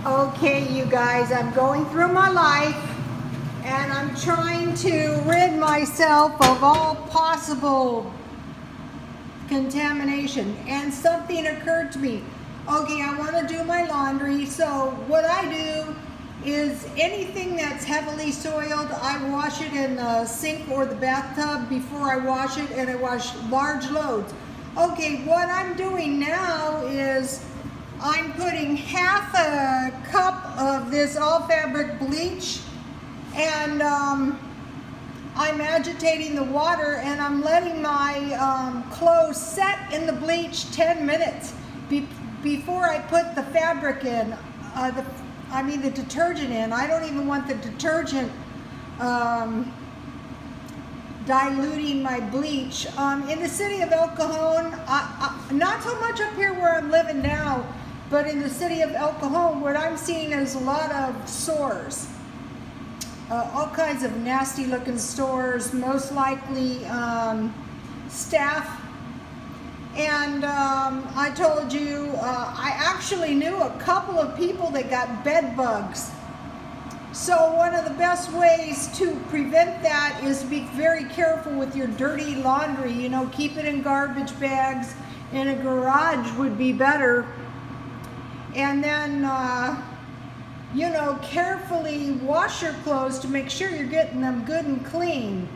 Okay, you guys, I'm going through my life and I'm trying to rid myself of all possible contamination. And something occurred to me. Okay, I want to do my laundry, so what I do is anything that's heavily soiled, I wash it in the sink or the bathtub before I wash it, and I wash large loads. Okay, what I'm doing now is I'm putting half a cup of this all fabric bleach, and I'm agitating the water, and I'm letting my clothes set in the bleach 10 minutes before I put the fabric in, the detergent in. I don't even want the detergent diluting my bleach. In the city of El Cajon, not so much up here where I'm living now, but in the city of El Cajon, what I'm seeing is a lot of sores. All kinds of nasty looking sores, most likely staph. And I told you, I actually knew a couple of people that got bed bugs. So one of the best ways to prevent that is to be very careful with your dirty laundry. You know, keep it in garbage bags. In a garage would be better. And then, carefully wash your clothes to make sure you're getting them good and clean.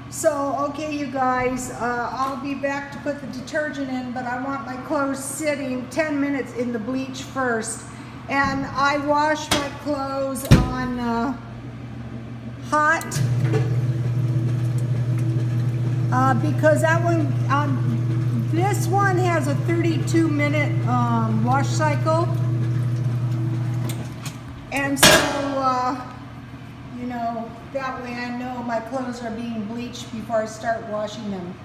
So, okay, you guys, I'll be back to put the detergent in, but I want my clothes sitting 10 minutes in the bleach first. And I wash my clothes on hot because that one, this one has a 32-minute wash cycle. And so, that way I know my clothes are being bleached before I start washing them.